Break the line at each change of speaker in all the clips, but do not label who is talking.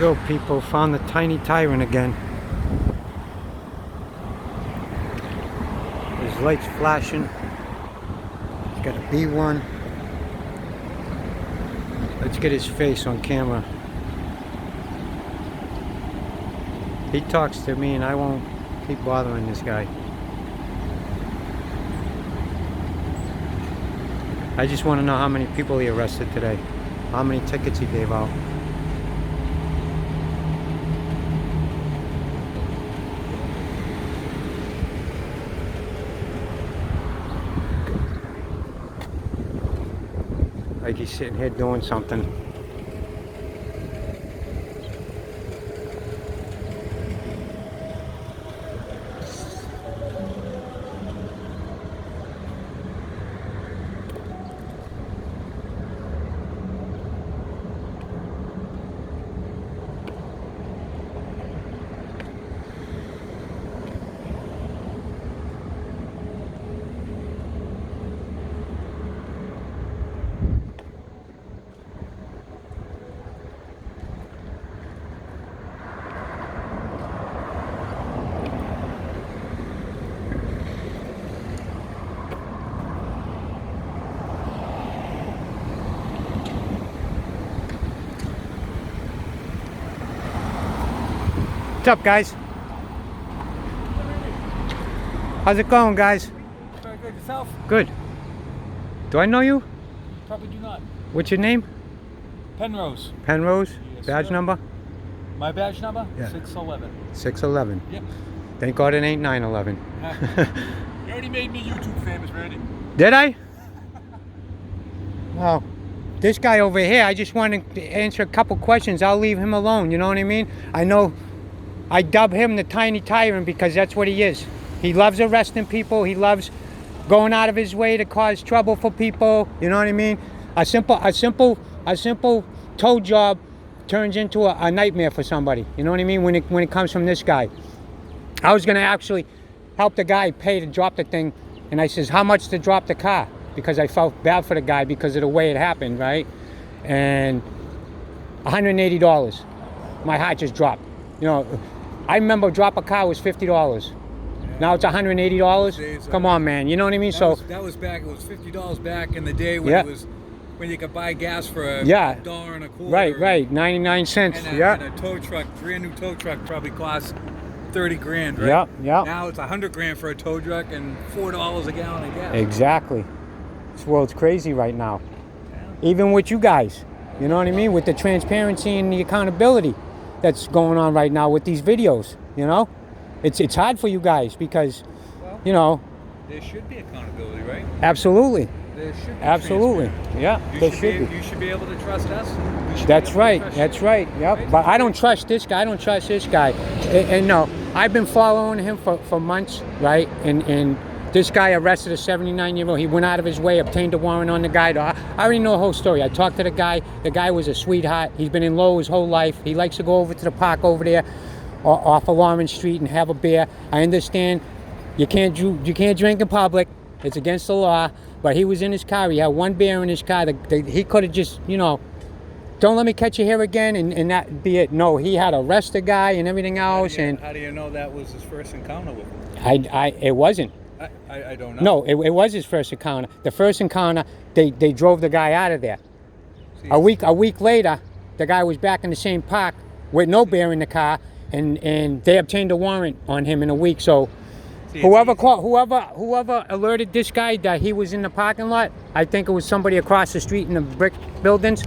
Go, people, found the tiny tyrant again. His lights flashing. He's got a B1. Let's get his face on camera. He talks to me and I won't keep bothering this guy. I just want to know how many people he arrested today. How many tickets he gave out. Like he's sitting here doing something. What's up, guys? How's it going, guys?
Very good. Yourself?
Good. Do I know you?
Probably do not.
What's your name?
Penrose.
Penrose?
Yes,
Badge
sir.
number?
My badge number?
Yeah.
611.
611.
Yep.
Thank God it ain't 911.
You already made me YouTube famous, Randy.
Did I? Well, this guy over here, I just want to answer a couple questions. I'll leave him alone, you know what I mean? I know I dub him the tiny tyrant because that's what he is. He loves arresting people. He loves going out of his way to cause trouble for people. You know what I mean? A simple toe job turns into a nightmare for somebody. You know what I mean? When it comes from this guy. I was gonna actually help the guy pay to drop the thing, and I says, how much to drop the car? Because I felt bad for the guy because of the way it happened, right? And $180. My heart just dropped. You know, I remember drop a car was $50. Yeah. Now it's $180. Come on, man. You know what I mean?
That was back. It was $50 back in the day when
yeah.
it was when you could buy gas for a
yeah.
$1.25.
Right. 99 cents.
And
yeah.
And a tow truck, brand new tow truck, probably cost 30 grand, right?
Yeah.
Now it's 100 grand for a tow truck and $4 a gallon of gas.
Exactly. This world's crazy right now. Yeah. Even with you guys. You know what I mean? With the transparency and the accountability that's going on right now with these videos, you know? It's hard for you guys because, well, you know.
There should be accountability, right?
Absolutely.
There should be.
Absolutely. Yeah, there should be.
You should be able to trust us.
That's right. That's right. Yep. Right? But I don't trust this guy. I don't trust this guy. And no, I've been following him for months, right? And this guy arrested a 79-year-old. He went out of his way, obtained a warrant on the guy. I already know the whole story. I talked to the guy. The guy was a sweetheart. He's been in Lowell his whole life. He likes to go over to the park over there off of Lawrence Street and have a beer. I understand you can't drink in public. It's against the law. But he was in his car. He had one beer in his car. He could have just, you know, don't let me catch you here again and that be it. No, he had to arrest the guy and everything else.
How do you know that was his first encounter with him?
It wasn't.
I don't know.
No, it was his first encounter. The first encounter, they drove the guy out of there. A week later, the guy was back in the same park with no beer in the car, and they obtained a warrant on him in a week. So, whoever alerted this guy that he was in the parking lot, I think it was somebody across the street in the brick buildings.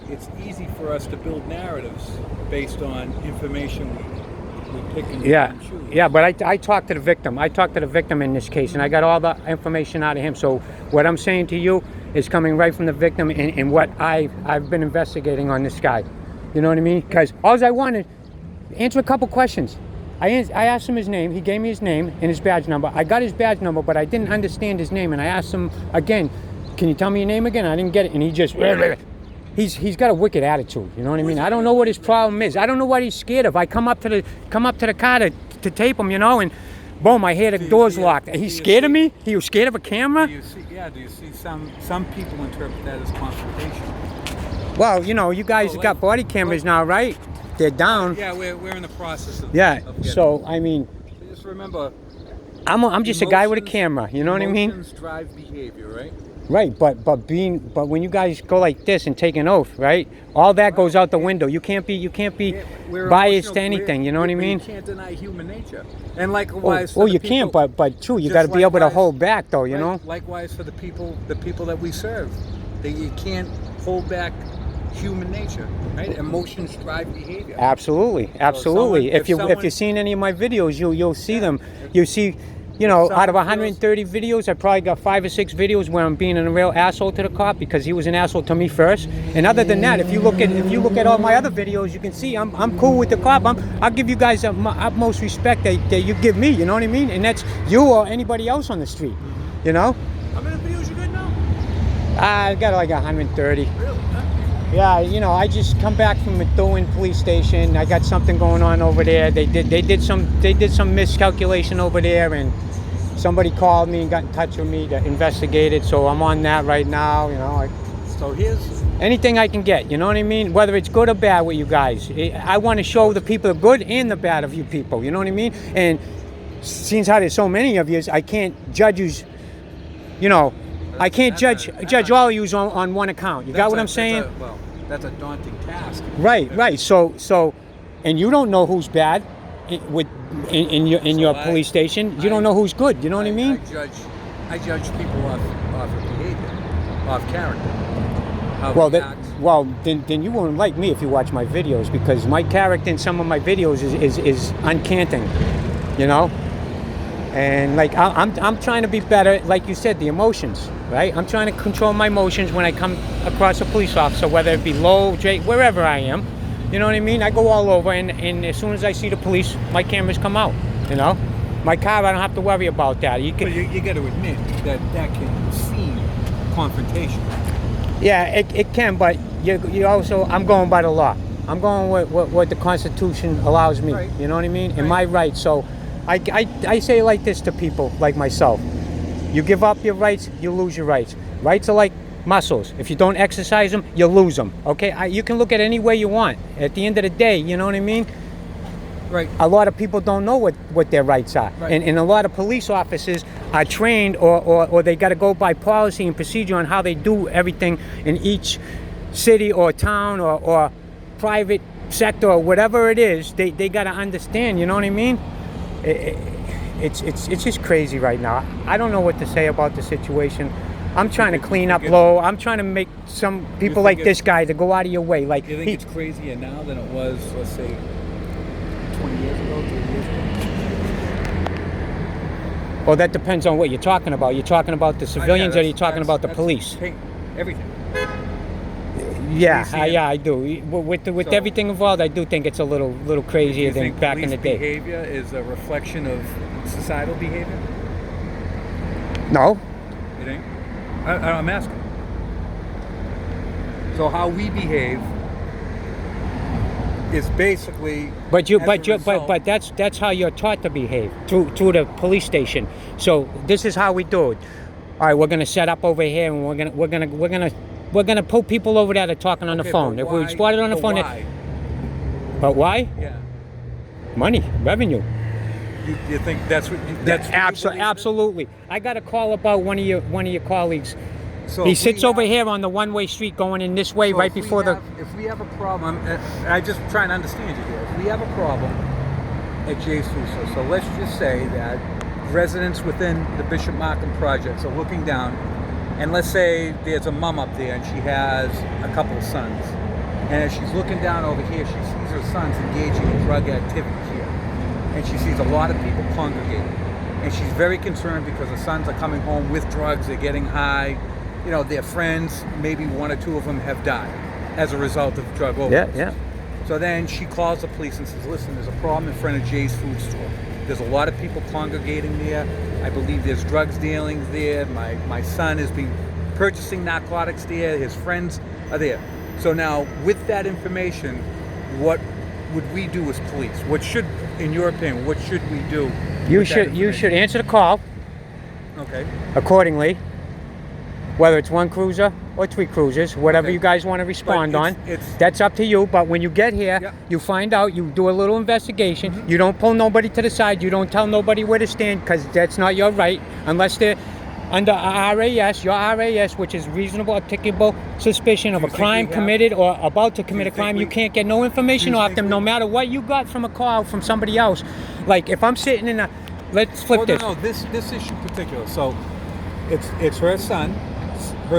It's easy for us to build narratives based on information we pick and choose.
Yeah, but I talked to the victim. I talked to the victim in this case, and I got all the information out of him. So what I'm saying to you is coming right from the victim and what I've been investigating on this guy. You know what I mean? Because all I wanted, answer a couple questions. I asked him his name. He gave me his name and his badge number. I got his badge number, but I didn't understand his name. And I asked him again, can you tell me your name again? I didn't get it. And he just... He's got a wicked attitude, you know what I mean? I don't know what his problem is. I don't know what he's scared of. I come up to the car to tape him, you know, and boom, I hear the doors locked. He's scared of me? He was scared of a camera?
Do you see some people interpret that as confrontation?
Well, you know, you guys got body cameras now, right? They're down.
Yeah, we're in the process of.
Yeah.
Of getting
So I mean,
so just remember,
I'm just a guy with a
emotions-
camera. You know what I mean?
Emotions drive behavior, right?
Right. But when you guys go like this and take an oath, right? All that goes out the window. You can't be
Yeah, we're
biased
emotional-
to anything. You know what I mean?
You can't deny human nature, and likewise.
Well,
for the
you
people,
can't. But true, you
just
got to be able to
likewise-
hold back, though. You
right,
know.
Likewise for the people that we serve, you can't hold back human nature, right? Emotions drive behavior.
Absolutely.
someone-
if you've seen any of my videos, you'll see them. You see. You know, out of
someone
130 videos, I probably got 5 or 6 videos where I'm being a real asshole to the cop because he was an asshole to me first. And other than that, if you look at all my other videos, you can see I'm cool with the cop. I'll give you guys the utmost respect that you give me. You know what I mean? And that's you or anybody else on the street. You know?
How many videos you got now?
I got like 130.
Really? Huh?
Yeah, you know, I just come back from Methuen police station. I got something going on over there. They did some miscalculation over there, and somebody called me and got in touch with me to investigate it. So I'm on that right now. You know,
So here's
anything I can get. You know what I mean? Whether it's good or bad with you guys, I want to show the people the good and the bad of you people. You know what I mean? And since how there's so many of you, I can't judge you. You know, I can't judge all of you on one account. You got what I'm saying?
That's a daunting task.
Right. So, and you don't know who's bad in your police station. You don't know who's good. You know what I mean?
I judge people off of behavior, off character. How
Well,
they act.
then you won't like me if you watch my videos, because my character in some of my videos is uncanting. You know. And like I'm trying to be better, like you said, the emotions, right? I'm trying to control my emotions when I come across a police officer, whether it be low, wherever I am. You know what I mean? I go all over, and as soon as I see the police, my cameras come out. You know, my car, I don't have to worry about that.
But you got to admit that can seem confrontational.
Yeah, it can, but you also, I'm going by the law. I'm going with what the Constitution allows me.
Right.
You know what I mean? And my rights. So I say like this to people like myself. You give up your rights, you lose your rights. Rights are like muscles. If you don't exercise them, you lose them. Okay? You can look at it any way you want. At the end of the day, you know what I mean?
Right.
A lot of people don't know what their rights are.
Right.
And a lot of police officers are trained or they got to go by policy and procedure on how they do everything in each city or town or private sector or whatever it is. They got to understand, you know what I mean? It's just crazy right now. I don't know what to say about the situation. I'm trying to clean up low. I'm trying to make some people like this guy to go out of your way. Like,
You think it's crazier now than it was, let's say, 20 years ago, 30 years ago?
well, that depends on what you're talking about. You're talking about the civilians, or you're talking about the police?
Everything.
Yeah,
Policing.
yeah, I do. With
So-
everything involved, I do think it's a little crazier
You
than
think
back in the
police
day.
behavior is a reflection of societal behavior?
No,
You think? I'm asking. So how we behave is basically.
but that's how you're taught to behave through the police station. So this is how we do it. All right, we're gonna set up over here, and we're gonna put people over there that are talking on the phone. If we spot it on the phone,
Why?
but why?
Yeah.
Money, revenue.
You think that's what? That's what you believe in?
Absolutely. I got a call about one of your colleagues.
So
He
if we
sits over
have-
here on the one-way street going in this way
so
right
if we
before the.
have- If we have a problem, I just trying to understand you here. If we have a problem at J. Sousa, so let's just say that residents within the Bishop Markham projects are looking down, and let's say there's a mom up there and she has a couple of sons, and as she's looking down over here, she sees her sons engaging in drug activity here, and she sees a lot of people congregating, and she's very concerned because her sons are coming home with drugs, they're getting high, you know, their friends, maybe one or two of them have died as a result of drug overdose.
Yeah.
So then she calls the police and says, listen, there's a problem in front of Jay's food store. There's a lot of people congregating there. I believe there's drugs dealings there. My son has been purchasing narcotics there. His friends are there. So now, with that information, what would we do as police? What should, in your opinion, what should we do?
You
with that
should
information?
answer the call
Okay.
accordingly. whether it's one cruiser or 3 cruisers, whatever
Okay.
you guys want to respond on.
it's-
That's up to you. But when you get here,
Yep.
you find out, you do a little investigation. You don't pull nobody to the side. You don't tell nobody where to stand, because that's not your right, unless they're under RAS, your RAS, which is reasonable articulable suspicion of
Do
a
you think
crime
we have-
committed or about to commit a
you think
crime. You
we-
can't get no information
do you
off
think
them, no
we-
matter what you got from a call from somebody else. Like if I'm sitting in a, let's flip
Oh,
this.
no, this issue particular. So it's her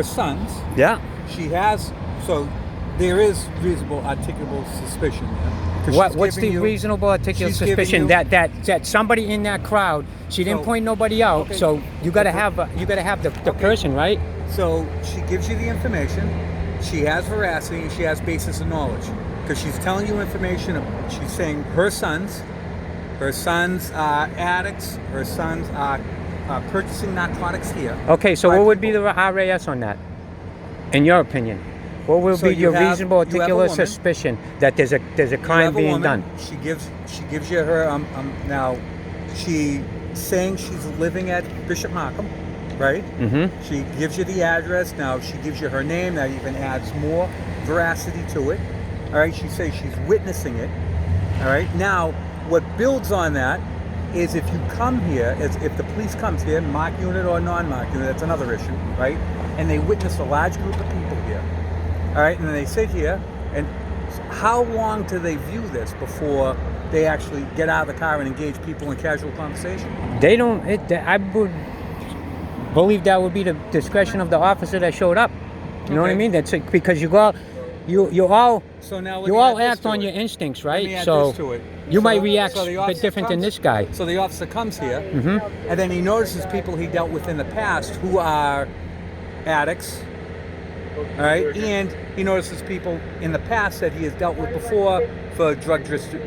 sons.
Yeah.
She has, so there is reasonable articulable suspicion there. 'Cause she's
What's the
giving you-
reasonable articulable
she's giving
suspicion
you-
that somebody in that crowd, she didn't
So-
point nobody out,
okay.
so you gotta have the person, right?
So she gives you the information. She has veracity and she has basis of knowledge, because she's telling you information. She's saying her sons are addicts. Her sons are purchasing narcotics here.
Okay, so
by
what would be
people.
the RAS on that, in your opinion? What will
So
be
you
your
have-
reasonable
you have a
articulable
woman.
suspicion that there's a
You
crime
have a
being
woman,
done?
She gives you her now. She saying she's living at Bishop Markham, right?
Mm-hmm.
She gives you the address. Now she gives you her name. That even adds more veracity to it. All right. She says she's witnessing it. All right. Now, what builds on that is if you come here, if the police comes here, mark unit or non-mark unit, that's another issue, right? And they witness a large group of people here. All right. And then they sit here, and how long do they view this before they actually get out of the car and engage people in casual conversation?
They don't. I would believe that would be the discretion of the officer that showed up. You know what I
Okay.
mean? That's because you all
So now let
you
me
all
add this
act
to
on
it.
your instincts,
Let
right?
me add
So
this to it.
you
So-
might react
so the
a bit
officer
different than
comes-
this guy.
So the officer comes here,
Mm-hmm.
and then he notices people he dealt with in the past who are addicts. All right, and he notices people in the past that he has dealt with before for drug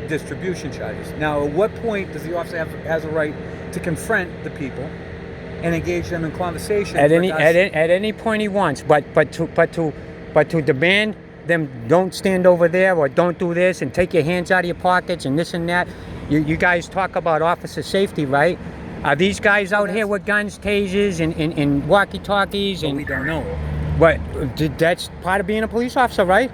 distribution charges. Now, at what point does the officer has a right to confront the people and engage them in conversation?
At
regards-
any point he wants, but to demand them don't stand over there or don't do this and take your hands out of your pockets and this and that. You guys talk about officer safety, right? Are these guys out here with guns, tasers, and walkie-talkies?
But
And
we don't know.
but that's part of being a police officer, right?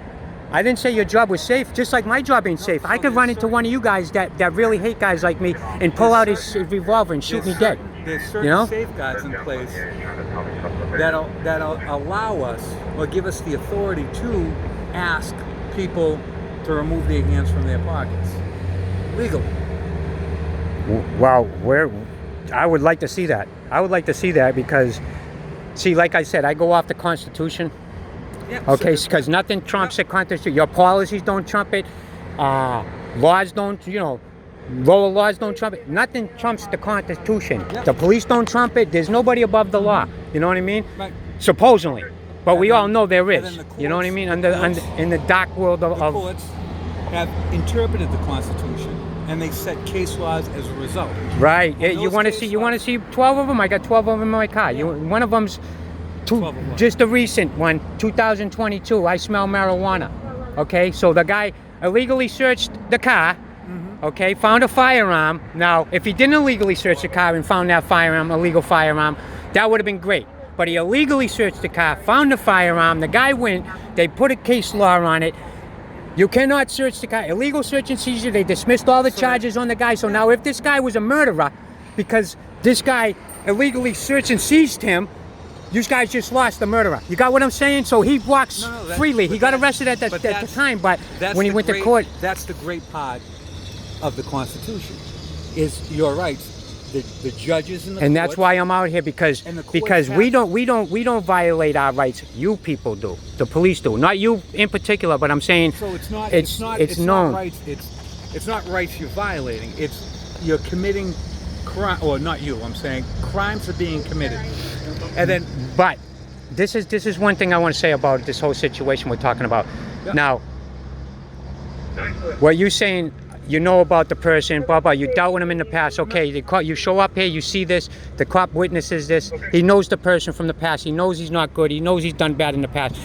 I didn't say your job was safe, just like my job ain't safe. I could run into one of you guys that really hate guys like me and pull out his revolver and shoot me dead.
There's certain
You know?
safeguards in place that'll allow us or give us the authority to ask people to remove their hands from their pockets legally.
Wow, I would like to see that. I would like to see that because, see, like I said, I go off the Constitution.
Yeah,
Okay,
so-
because nothing trumps the Constitution. Your policies don't trump it. Laws don't, lower laws don't trump it. Nothing trumps the Constitution.
Yeah.
The police don't trump it. There's nobody above the law. You know what I mean?
Right.
Supposedly. But we
And
all
then-
know there
and
is.
then the
You know what I
courts-
mean?
the courts-
In the dark world
The
of
courts have interpreted the Constitution and they set case laws as a result.
right.
And
You
those
want to
case
see? You want to see 12 of them? I got 12 of them in my car.
Yeah.
One of them's
12 of what?
just a recent one, 2022. I smell marijuana. Okay, so the guy illegally searched the car. Okay, found a firearm. Now, if he didn't illegally search the car and found that firearm, illegal firearm, that would have been great. But he illegally searched the car, found the firearm. The guy went. They put a case law on it. You cannot search the car. Illegal search and seizure. They dismissed all the charges on the guy. So now if this guy was a murderer, because this guy illegally searched and seized him, you guys just lost the murderer. You got what I'm saying? So he walks
No, that's-
freely. He
but
got
that-
arrested at the
but
time, but
that's
when he
the
went to
great-
court,
That's the great part of the Constitution, is your rights. The judges in the
and that's
courts-
why I'm out here because
And the courts
because
have-
we don't violate our rights. You people do. The police do. Not you in particular, but I'm saying
So it's not.
it's known.
Not rights. It's not rights you're violating. It's you're committing crime, or not you. I'm saying crimes are being committed, and then
But this is one thing I want to say about this whole situation we're talking about.
Yeah.
Now, what you saying, you know about the person, blah blah. You dealt with him in the past. Okay, you show up here, you see this. The cop witnesses this. He knows the person from the past. He knows he's not good. He knows he's done bad in the past.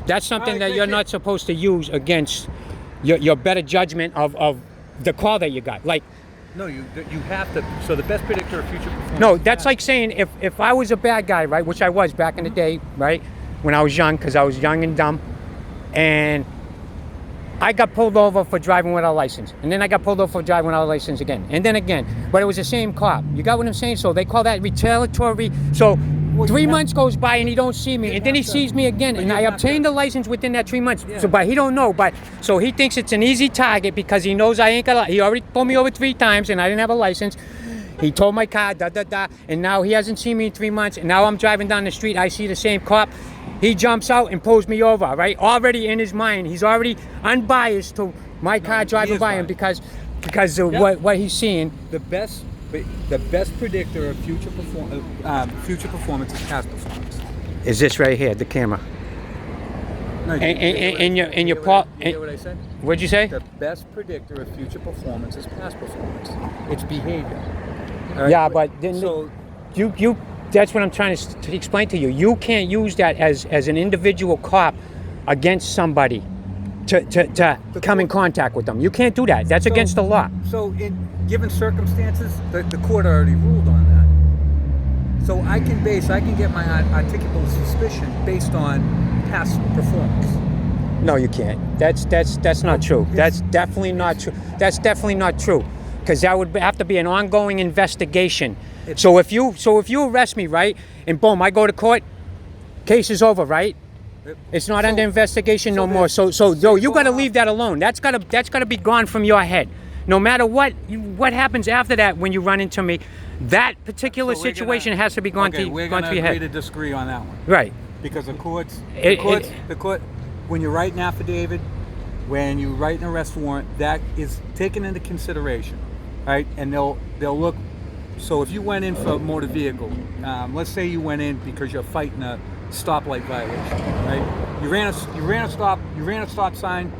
That's something that you're not supposed to use against your better judgment of the call that you got. Like,
No, you have to. So the best predictor of future performance.
No,
is
that's
past.
like saying if I was a bad guy, right, which I was back in the day, right, when I was young, because I was young and dumb, and I got pulled over for driving without a license, and then I got pulled over for driving without a license again, and then again, but it was the same cop. You got what I'm saying? So they call that retaliatory. So
Well,
3
you have-
months goes by and he don't see me,
you'd
and then he
have to-
sees me again,
but
and
you'd
I
have
obtained
to-
the license within that 3 months.
Yeah.
So, but he don't know, but so he thinks it's an easy target because he knows I ain't got. He already pulled me over 3 times, and I didn't have a license. He told my car, and now he hasn't seen me in 3 months, and now I'm driving down the street, I see the same cop. He jumps out and pulls me over, right? Already in his mind, he's already unbiased to my car
he
driving
is
by him
biased.
because of
Yeah.
what he's seeing.
The best predictor of future performance is past performance.
Is this right here, the camera?
No, you
And
hear
your
what
Paul.
you hear what I said?
What'd you say?
The best predictor of future performance is past performance. It's behavior. All right?
Yeah, but then
so
you that's what I'm trying to explain to you. You can't use that as an individual cop against somebody to come in contact with them. You can't do that. That's against the law.
So in given circumstances, the court already ruled on that. So I can get my articulable suspicion based on past performance.
No, you can't. That's not true. That's definitely not true. That's definitely not true, because that would have to be an ongoing investigation. So if you arrest me, right, and boom, I go to court, case is over, right? It's not under investigation no more. So you got to leave that alone. That's gotta be gone from your head. No matter what happens after that when you run into me, that particular
So we're
situation
gonna-
has to be gone
okay,
to
we're
your
agree
head.
to disagree on that one.
Right.
Because the court,
It-
when you write an affidavit, when you write an arrest warrant, that is taken into consideration, right? And they'll look. So if you went in for a motor vehicle, let's say you went in because you're fighting a stoplight violation, right? You ran a stop sign,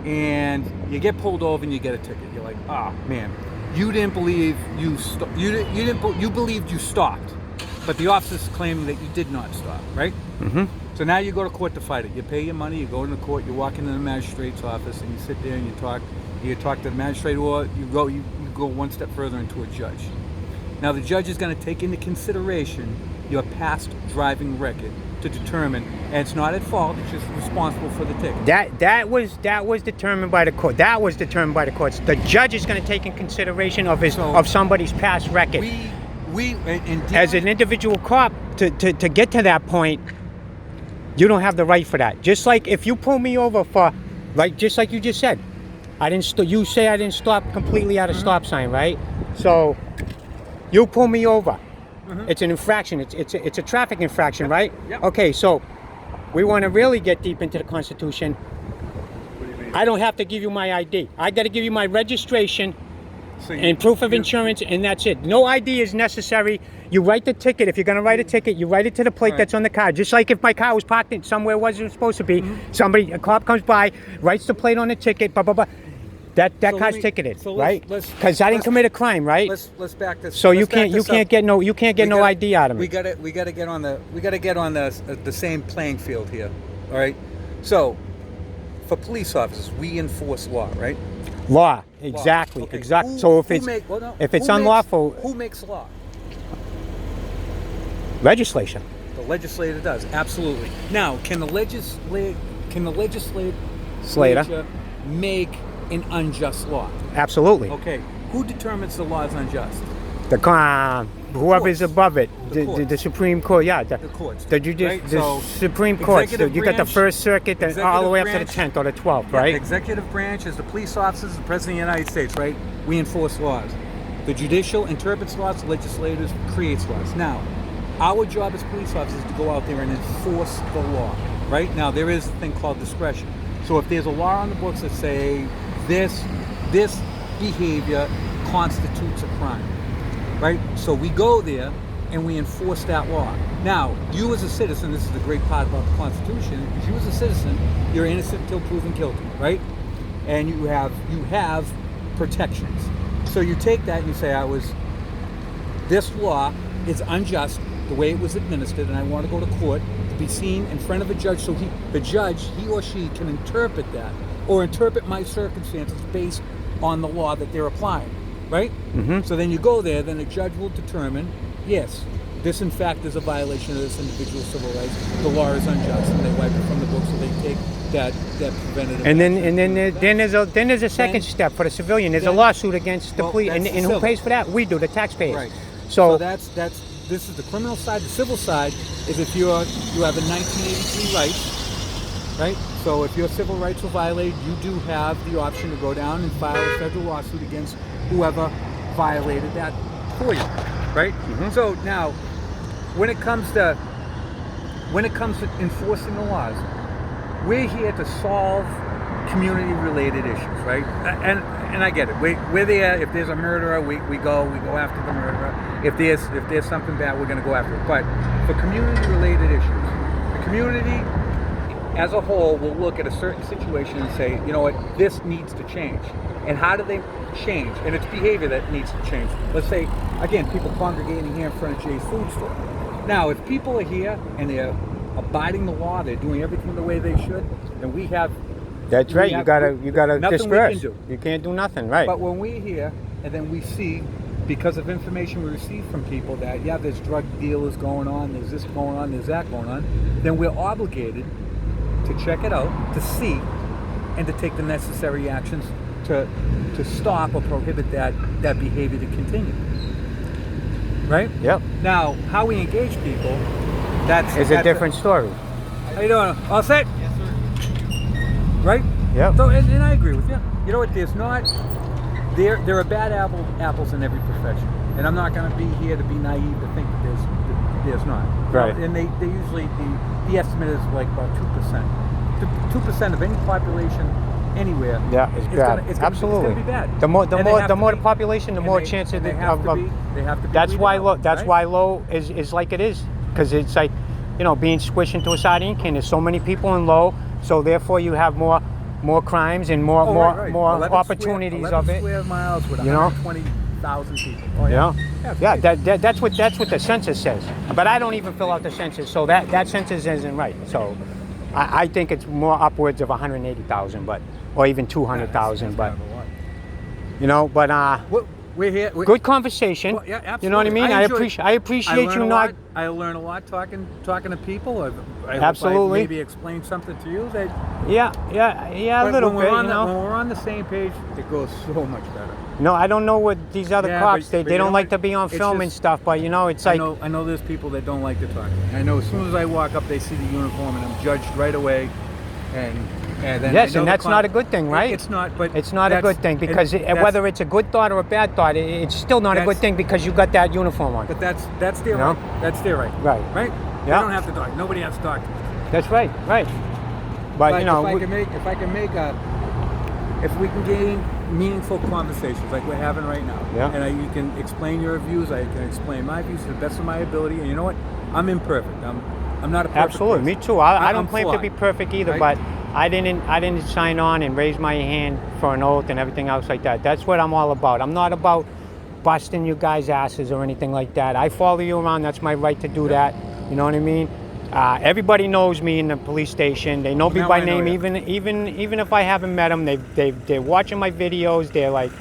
and you get pulled over and you get a ticket. You're like, man, you didn't believe you believed you stopped, but the officer's claiming that you did not stop, right?
Mm-hmm.
So now you go to court to fight it. You pay your money, you go to the court, you walk into the magistrate's office, and you sit there and you talk to the magistrate, or you go one step further into a judge. Now the judge is going to take into consideration your past driving record to determine, and it's not at fault, it's just responsible for the ticket.
That was determined by the court. That was determined by the courts. The judge is going to take in consideration of somebody's past record. As an individual cop, to get to that point, you don't have the right for that. Just like if you pull me over for, just like you just said, you say I didn't stop completely at a stop sign, right? So you pull me over. It's an infraction. It's a traffic infraction, right?
Yep.
Okay, so we want to really get deep into the Constitution.
What do you mean?
I don't have to give you my ID. I got to give you my registration
So
and proof of insurance, and that's it. No ID is necessary. You write the ticket. If you're going to write a ticket, you write it to the plate that's on the car. Just like if my car was parked in somewhere it wasn't supposed to be, a cop comes by, writes the plate on the ticket, blah, blah, blah. That
So
car's
let me-
ticketed,
so
right?
let's-
Because I didn't
let's-
commit a crime, right?
Let's back this.
So you
let's back
can't
this up.
get no ID out of me.
We got to get on the same playing field here. All right. So for police officers, we enforce law, right?
Law, exactly,
Okay.
exactly. So if it's unlawful,
who makes law?
legislation.
The legislator does, absolutely. Now, can the legislature
Slater.
make an unjust law?
Absolutely.
Okay. Who determines the law is unjust?
Whoever is
Courts.
above it,
The courts.
the Supreme Court, yeah.
The courts.
The
right?
the
So,
Supreme Court. So
executive
you got the
branch-
First Circuit, all the
executive
way up to the
branch-
10th or the 12th,
Yeah,
right?
executive branch is the police officers, the president of the United States, right? We enforce laws. The judicial interprets laws, the legislators creates laws. Now, our job as police officers is to go out there and enforce the law, right? Now, there is a thing called discretion. So if there's a law on the books that say this behavior constitutes a crime, right? So we go there and we enforce that law. Now, you as a citizen, this is the great part about the Constitution, is you as a citizen, you're innocent until proven guilty, right? And you have protections. So you take that and you say, this law is unjust the way it was administered, and I want to go to court to be seen in front of a judge, so the judge, he or she, can interpret that, or interpret my circumstances based on the law that they're applying, right? So then you go there, then the judge will determine, yes, this in fact is a violation of this individual's civil rights. The law is unjust, and they wipe it from the book, so they take that preventative.
And
action.
then there's a second step for the civilian. There's a lawsuit against the police, and who
civil.
pays for that? We do, the taxpayers.
Right.
So
that's this is the criminal side. The civil side is if you have a 1983 right, right? So if your civil rights were violated, you do have the option to go down and file a federal lawsuit against whoever violated that for you, right? So now, when it comes to enforcing the laws, we're here to solve community-related issues, right? And I get it. We're there. If there's a murderer, we go after the murderer. If there's something bad, we're going to go after it. But for community-related issues, the community as a whole will look at a certain situation and say, you know what, this needs to change. And how do they change? And it's behavior that needs to change. Let's say, again, people congregating here in front of Jay's food store. Now, if people are here and they're abiding the law, they're doing everything the way they should, then we have.
That's right. You gotta disperse.
You
can't do nothing, right?
But when we're here and then we see, because of information we receive from people, that there's drug dealers going on, there's this going on, there's that going on, then we're obligated to check it out, to see, and to take the necessary actions to stop or prohibit that behavior to continue. Right?
Yep.
Now, how we engage people, that's
a different story.
How you doing? All set?
Yes, sir.
Right?
Yep.
So, and I agree with you. You know what? There are bad apples in every profession, and I'm not going to be here to be naive to think that there's not.
Right.
And they usually the estimate is like about 2%. 2% of any population anywhere.
Yeah, it's bad. Absolutely.
It's gonna be bad.
The more the population, the more chance of
they have to be.
That's why
weeded out,
that's
right?
why low is like it is, because it's like, being squished into a sardine can. There's so many people in low, so therefore you have more crimes and more opportunities
11
of it.
Square miles with 120,000 people. Oh
yeah. That's what the census says. But I don't even fill out the census, so that census isn't right. So I think it's more upwards of 180,000, or even 200,000. But
we're here.
Good conversation.
Well, yeah, absolutely.
You know what I mean? I appreciate you not.
I learn a lot talking to people. I
Absolutely.
Hope I maybe explain something to you that.
Yeah, a little bit.
When we're on the same page, it goes so much better.
No, I don't know what these other cops. They don't like to be on film and stuff, but it's like.
I know there's people that don't like to talk. I know as soon as I walk up, they see the uniform and I'm judged right away, and then
yes, and that's not a good thing, right?
It's not, but
it's not a good thing because whether it's a good thought or a bad thought, it's still not a good thing because you got that uniform on.
But that's their right. That's their right.
Right.
Right.
Yeah.
They don't have to talk. Nobody has to talk.
That's right. Right. But
if we can gain meaningful conversations like we're having right now, and you can explain your views, I can explain my views to the best of my ability, and you know what? I'm imperfect. I'm not a perfect
Absolutely,
person.
me too. I don't claim
flawed,
to be perfect either,
right?
but I didn't sign on and raise my hand for an oath and everything else like that. That's what I'm all about. I'm not about busting you guys' asses or anything like that. I follow you around. That's my right to do that. You know what I mean? Everybody knows me in the police station. They know me by name, even if I haven't met them. They're watching my videos. They're like,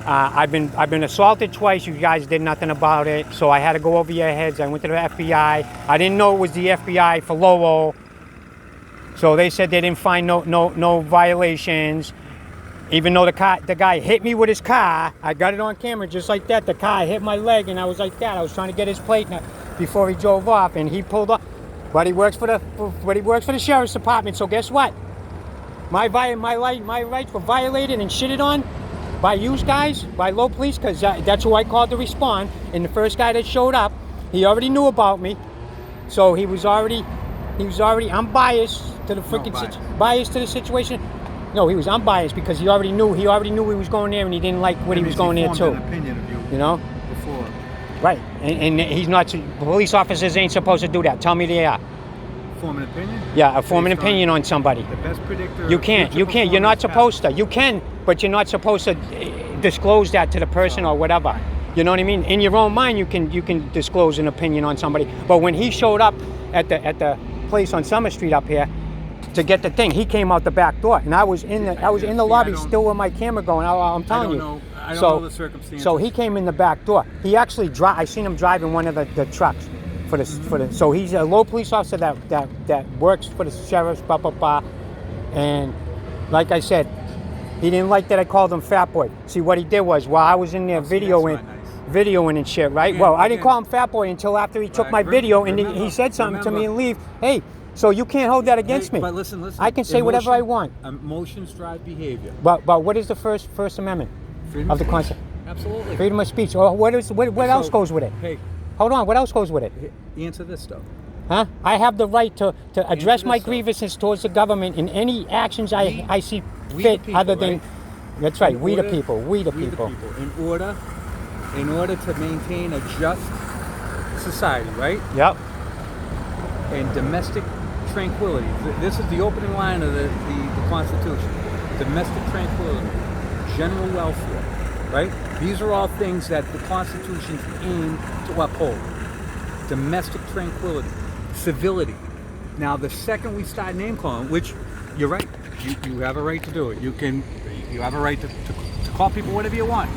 I've been assaulted twice. You guys did nothing about it, so I had to go over your heads. I went to the FBI. I didn't know it was the FBI for Lowell. So they said they didn't find no violations, even though the guy hit me with his car. I got it on camera just like that. The car hit my leg, and I was like that. I was trying to get his plate before he drove off, and he pulled up. But he works for the sheriff's department. So guess what? My rights were violated and shitted on by you guys, by low police, because that's who I called to respond. And the first guy that showed up, he already knew about me, so he was already. I'm biased to the biased to the situation. No, he was unbiased because he already knew he was going there, and he didn't like what he was going there too.
An opinion of you, before.
Right, and he's not. Police officers ain't supposed to do that. Tell me they are.
Form an opinion?
Yeah, form an opinion on somebody.
The best predictor.
You can't. You're not supposed to. You can, but you're not supposed to disclose that to the person or whatever. You know what I mean? In your own mind, you can disclose an opinion on somebody. But when he showed up at the place on Summer Street up here to get the thing, he came out the back door, and I was in the lobby still with my camera going. I'm telling you.
I don't know the circumstances.
So he came in the back door. He actually I seen him driving one of the trucks for the. So he's a low police officer that works for the sheriff's. And like I said, he didn't like that I called him Fat Boy. See, what he did was, while I was in there videoing and shit, right? I didn't call him Fat Boy until after he took my video and he said something to me and leave. Hey, so you can't hold that against me.
But listen.
I can say whatever I want.
Emotions drive behavior.
But what is the First Amendment
Freedom
of the
speech.
Constitution?
Absolutely.
Freedom of speech. Or what else goes with it?
Hey,
Hold on. What else goes with it?
answer this though.
Huh? I have the right to address
Answer
my
this, though.
grievances towards the government in any actions I see
we
fit,
the people,
other than.
right?
That's right. We the
order-
people. We the people.
In order to maintain a just society, right?
Yep.
And domestic tranquility. This is the opening line of the Constitution. Domestic tranquility, general welfare, right? These are all things that the Constitution's aim to uphold. Domestic tranquility, civility. Now, the second we start name calling, which you're right, you have a right to do it. You have a right to call people whatever you want.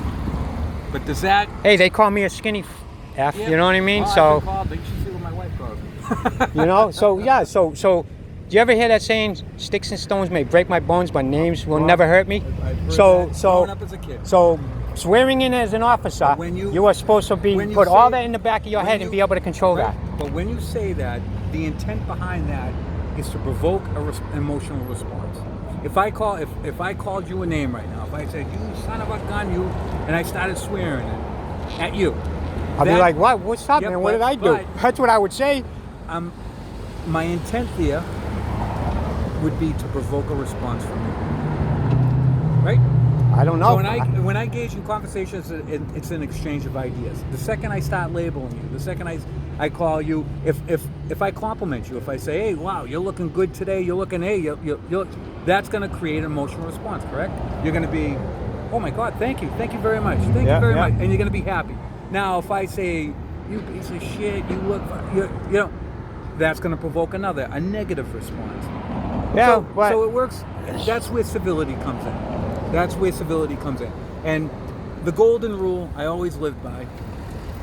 But does that?
Hey, they call me a skinny F.
Yeah.
You know what I mean?
Well,
So.
I've been called, you should see what my wife calls me.
You know, so yeah, so do you ever hear that saying, "Sticks and stones may break my bones, but names will never hurt me"?
I've heard
So
that growing up as a kid.
so swearing in as an officer,
When
you are supposed to
when you
put all
say-
that in the back of your
when
head and
you-
be able to control
right,
that.
But when you say that, the intent behind that is to provoke an emotional response. If I called you a name right now, if I said, "You son of a gun, you," and I started swearing at you,
I'll be like, "What? What's up,
Yeah,
man? What did I do?"
but-
That's what I would say.
my intent there would be to provoke a response from you, right?
I don't know.
So when I engage in conversations, it's an exchange of ideas. The second I start labeling you, the second I call you, if I compliment you, if I say, "Hey, wow, you're looking good today. You're looking, hey, you're," that's going to create an emotional response, correct? You're going to be, "Oh my God, thank you very much, thank you very much," and you're going to be happy. Now, if I say, "You piece of shit, you look," you know, that's going to provoke a negative response.
Yeah,
So it works. That's where civility comes in. And the golden rule I always live by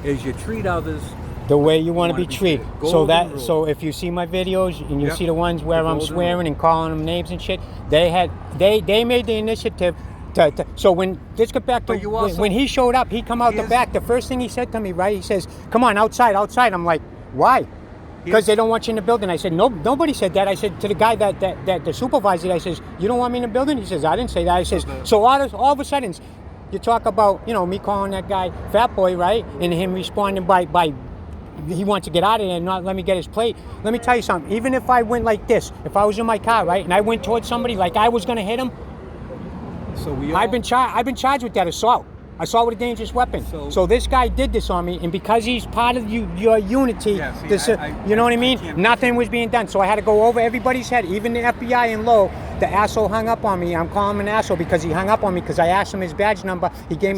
is you treat others
the way you want to be treated. So
Golden rule.
so if you see my videos and you
Yep.
see the ones where
The
I'm
golden
swearing
rule.
and calling them names and shit, they made the initiative to so when let's get back to
But you also-
when he showed up, he come out the
Here's-
back. The first thing he said to me, right? He says, "Come on, outside." I'm like, "Why?" Because they don't want you in the building. I said, "No, nobody said that." I said to the guy that the supervisor, I says, "You don't want me in the building?" He says, "I didn't say that." I says, so all of a sudden, you talk about, me calling that guy Fat Boy, right? And him responding by he wants to get out of there and not let me get his plate. Let me tell you something. Even if I went like this, if I was in my car, right, and I went towards somebody like I was going to hit him,
So we all,
I've been charged with that assault with a dangerous weapon. So this guy did this on me, and because he's part of your unity,
Yeah, see,
you know what I mean?
can't-
Nothing was being done. So I had to go over everybody's head, even the FBI and low. The asshole hung up on me. I'm calling him an asshole because he hung up on me because I asked him his badge number.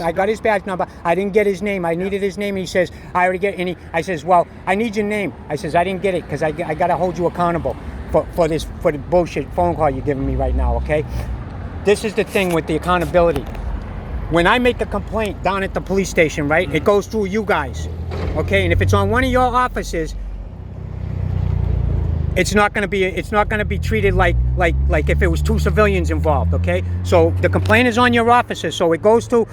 I got his badge number. I didn't get his name. I needed his name. He says, "I already get any." I says, "Well, I need your name." I says, "I didn't get it because I got to hold you accountable for the bullshit phone call you're giving me right now, okay?" This is the thing with the accountability. When I make a complaint down at the police station, right, it goes through you guys, okay? And if it's on one of your offices, it's not going to be treated like if it was two civilians involved, okay? So the complaint is on your offices, so it goes to,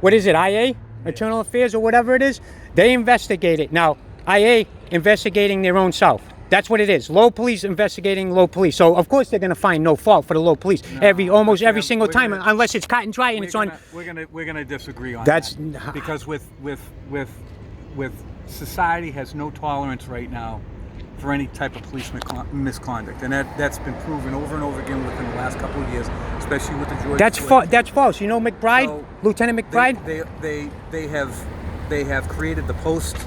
what is it, IA, Internal Affairs or whatever it is. They investigate it. Now, IA investigating their own self. That's what it is. Low police investigating low police. So of course they're going to find no fault for the low police almost every single time, unless it's cut and dry and it's on.
We're gonna disagree on
That's-
that because with society has no tolerance right now for any type of police misconduct, and that's been proven over and over again within the last couple of years, especially with the George.
That's false. You know McBride,
So,
Lieutenant McBride.
They have created the post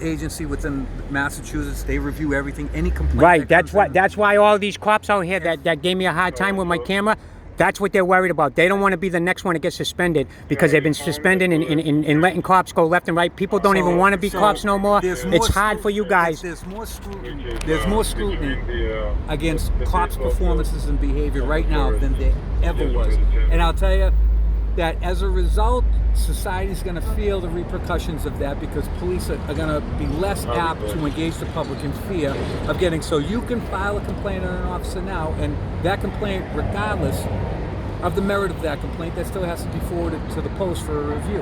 agency within Massachusetts. They review everything, any complaint.
Right.
that comes in.
That's why all these cops out here that gave me a hard time with my camera. That's what they're worried about. They don't want to be the next one to get suspended because they've been suspended and letting cops go left and right. People don't even want to be cops no more. It's hard for you guys.
There's more scrutiny against cops' performances and behavior right now than there ever was. And I'll tell you, that as a result, society's going to feel the repercussions of that because police are going to be less apt to engage the public in fear of getting. So you can file a complaint on an officer now, and that complaint, regardless of the merit of that complaint, that still has to be forwarded to the post for a review.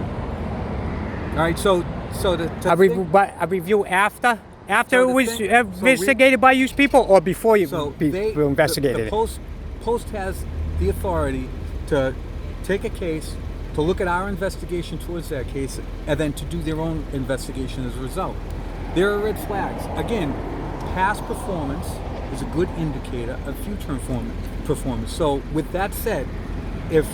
All right, so
a review after
So
it
the
was
thing-
investigated by you people, or before you were investigated?
The post has the authority to take a case, to look at our investigation towards that case, and then to do their own investigation as a result. There are red flags. Again, past performance is a good indicator of future performance. So with that said, if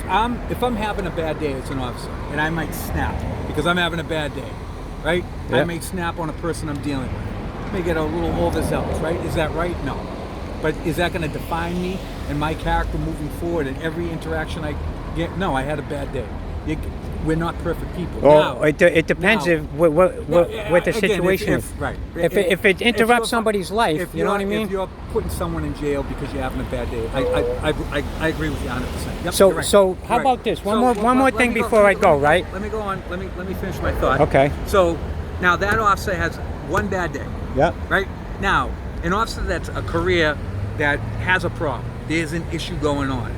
I'm having a bad day as an officer, and I might snap because I'm having a bad day, right?
Yeah.
I may snap on a person I'm dealing with. May get a little overzealous, right? Is that right? No. But is that going to define me and my character moving forward in every interaction I get? No, I had a bad day. We're not perfect people.
Well,
Now,
it depends
now-
if what the
again,
situation is.
Right.
If it interrupts somebody's life,
if
you know what I
If
mean?
you're putting someone in jail because you're having a bad day, I agree with you 100%. Yep,
So-
you're right.
so how
Right.
about this? One
So,
more
let
thing
me
before I go, right?
Let me go on. Let me finish my thought.
Okay.
So now that officer has one bad day.
Yeah.
Right? Now, an officer that's a career that has a problem, there's an issue going on,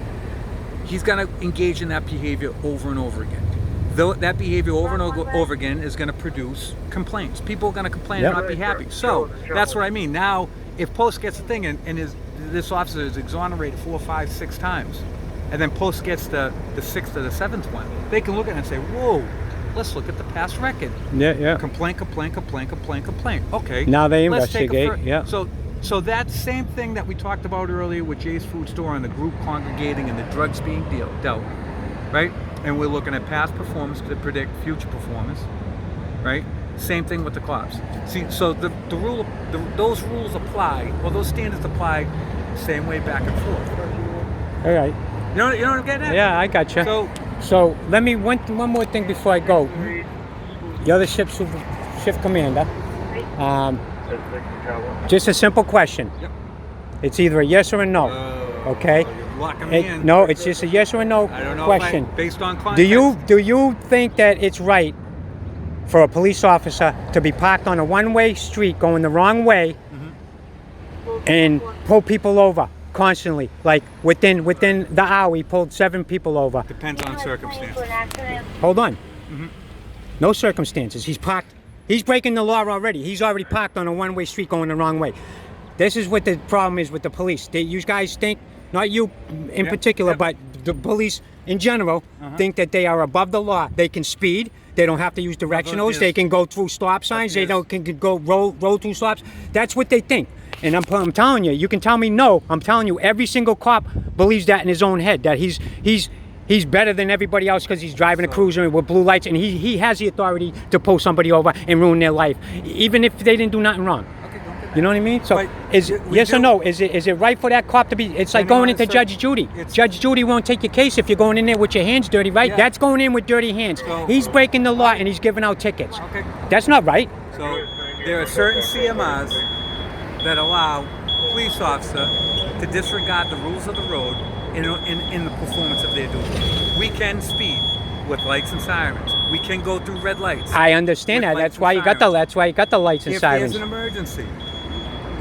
he's going to engage in that behavior over and over again. Though that behavior over and over again is going to produce complaints. People are going to complain
Yep.
and not be happy. So that's what I mean. Now, if Post gets a thing and this officer is exonerated 4, 5, 6 times, and then Post gets the 6th or the 7th one, they can look at it and say, whoa, let's look at the past record.
Yeah.
Complaint. Okay.
Now they
let's take a
investigate, yeah.
So that same thing that we talked about earlier with Jay's Food Store and the group congregating and the drugs being dealt, right? And we're looking at past performance to predict future performance, right? Same thing with the cops. See, so those rules apply, or those standards apply the same way back and forth.
All right.
You know what I'm getting at?
Yeah, I got you. So let me one more thing before I go. You're the shift commander. Just a simple question.
Yep.
It's either a yes or a no. Okay.
You're locking me in.
No, it's just a yes or a no
I don't know
question.
based on context.
Do you think that it's right for a police officer to be parked on a one-way street going the wrong way and pull people over constantly? Like within the hour, he pulled 7 people over.
Depends on circumstances.
Hold on. No circumstances. He's parked. He's breaking the law already. He's already parked on a one-way street going the wrong way. This is what the problem is with the police. You guys think, not you in particular, but the police in general think that they are above the law. They can speed. They don't have to use directionals. They can go through stop signs. They can go roll through stops. That's what they think. And I'm telling you, you can tell me no. I'm telling you, every single cop believes that in his own head, that he's better than everybody else because he's driving a cruiser with blue lights, and he has the authority to pull somebody over and ruin their life, even if they didn't do nothing wrong. You know what I mean? So, yes or no? Is it right for that cop to be? It's like going into Judge Judy. Judge Judy won't take your case if you're going in there with your hands dirty, right?
Yeah.
That's going in with dirty hands. He's breaking the law and he's giving out tickets.
Okay.
That's not right.
So there are certain CMRs that allow a police officer to disregard the rules of the road in the performance of their duty. We can speed with lights and sirens. We can go through red lights.
I understand that. That's why you got the lights and
if
sirens.
there's an emergency,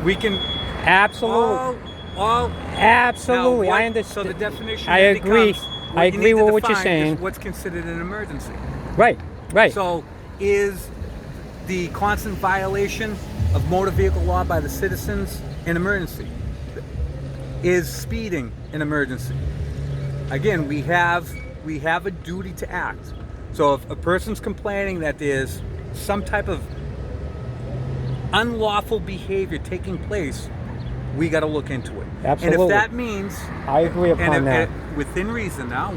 we can
Absolutely.
all
Absolutely.
Now,
I understand.
So the definition
I
then
agree.
becomes,
I
you
agree
need to
with what you're
define
saying.
is what's considered an emergency.
Right.
So is the constant violation of motor vehicle law by the citizens an emergency? Is speeding an emergency? Again, we have a duty to act. So if a person's complaining that there's some type of unlawful behavior taking place, we got to look into it.
Absolutely.
And if that means,
I agree upon that.
Within reason now,